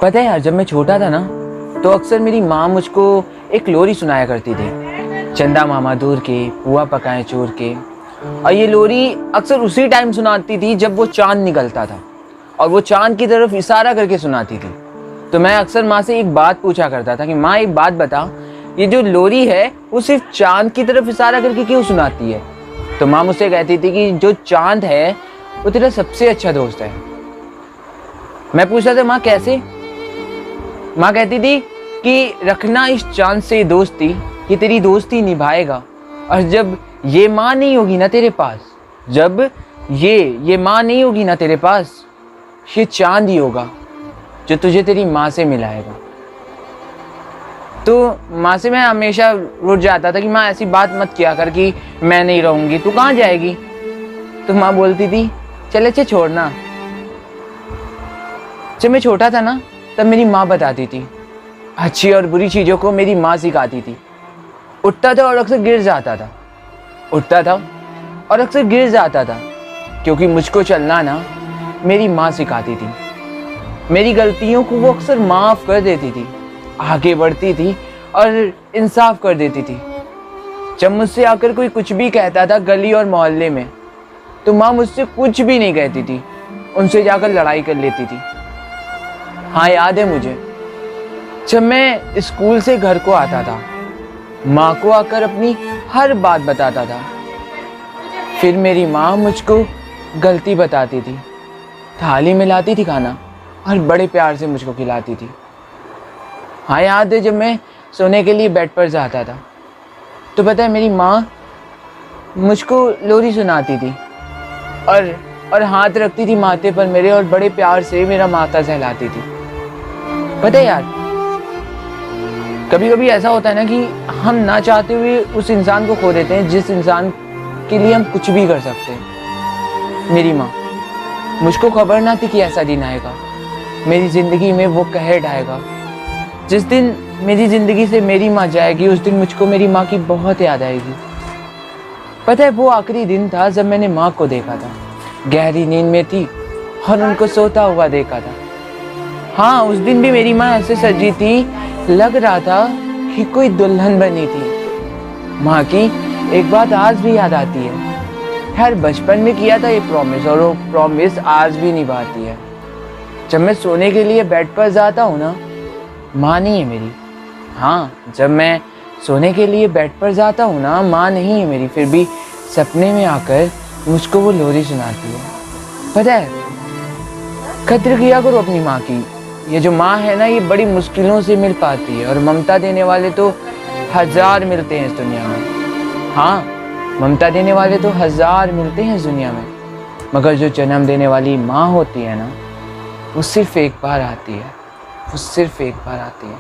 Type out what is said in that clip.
पता है यार, जब मैं छोटा था ना तो अक्सर मेरी माँ मुझको एक लोरी सुनाया करती थी। चंदा मामा दूर के, पुआ पकाए चोर के। और ये लोरी अक्सर उसी टाइम सुनाती थी जब वो चांद निकलता था, और वो चांद की तरफ इशारा करके सुनाती थी। तो मैं अक्सर माँ से एक बात पूछा करता था कि माँ एक बात बता, ये जो लोरी है वो सिर्फ चांद की तरफ इशारा करके क्यों सुनाती है? तो माँ मुझसे कहती थी कि जो चांद है वो तेरा सबसे अच्छा दोस्त है। मैं पूछता था माँ कैसे? माँ कहती थी कि रखना इस चांद से दोस्ती, ये तेरी दोस्ती निभाएगा। और जब ये माँ नहीं होगी ना तेरे पास, जब ये माँ नहीं होगी ना तेरे पास, ये चांद ही होगा जो तुझे तेरी माँ से मिलाएगा। तो माँ से मैं हमेशा रुठ जाता था कि माँ ऐसी बात मत किया कर कि मैं नहीं रहूँगी, तू कहाँ जाएगी? तो माँ बोलती थी चल अच्छा छोड़ना। जब मैं छोटा था ना तब मेरी माँ बताती थी, अच्छी और बुरी चीज़ों को मेरी माँ सिखाती थी। उठता था और अक्सर गिर जाता था, उठता था और अक्सर गिर जाता था, क्योंकि मुझको चलना ना मेरी माँ सिखाती थी। मेरी गलतियों को वो अक्सर माफ़ कर देती थी, आगे बढ़ती थी और इंसाफ कर देती थी। जब मुझसे आकर कोई कुछ भी कहता था गली और मोहल्ले में, तो माँ मुझसे कुछ भी नहीं कहती थी, उनसे जाकर लड़ाई कर लेती थी। हाँ याद है मुझे, जब मैं स्कूल से घर को आता था, माँ को आकर अपनी हर बात बताता था। फिर मेरी माँ मुझको गलती बताती थी, थाली में लाती थी खाना और बड़े प्यार से मुझको खिलाती थी। हाँ याद है, जब मैं सोने के लिए बेड पर जाता था तो पता है मेरी माँ मुझको लोरी सुनाती थी और हाथ रखती थी माथे पर मेरे और बड़े प्यार से मेरा माथा सहलाती थी। पता है यार, कभी कभी ऐसा होता है ना कि हम ना चाहते हुए उस इंसान को खो देते हैं जिस इंसान के लिए हम कुछ भी कर सकते हैं। मेरी माँ, मुझको खबर ना थी कि ऐसा दिन आएगा, मेरी ज़िंदगी में वो कहर ढाएगा। जिस दिन मेरी ज़िंदगी से मेरी माँ जाएगी उस दिन मुझको मेरी माँ की बहुत याद आएगी। पता है, वो आखिरी दिन था जब मैंने माँ को देखा था, गहरी नींद में थी और उनको सोता हुआ देखा था। हाँ, उस दिन भी मेरी माँ ऐसे सजी थी, लग रहा था कि कोई दुल्हन बनी थी। माँ की एक बात आज भी याद आती है, यार बचपन में किया था ये प्रॉमिस और वो प्रॉमिस आज भी निभाती है। जब मैं सोने के लिए बेड पर जाता हूँ ना, माँ नहीं है मेरी। हाँ, जब मैं सोने के लिए बेड पर जाता हूँ ना, माँ नहीं है मेरी, फिर भी सपने में आकर मुझको वो लोरी सुनाती है। पता है, कद्र किया करो अपनी माँ की। ये जो माँ है ना, ये बड़ी मुश्किलों से मिल पाती है, और ममता देने वाले तो हजार मिलते हैं इस दुनिया में। हाँ, ममता देने वाले तो हजार मिलते हैं इस दुनिया में, मगर जो जन्म देने वाली माँ होती है ना, वो सिर्फ एक बार आती है, वो सिर्फ एक बार आती है।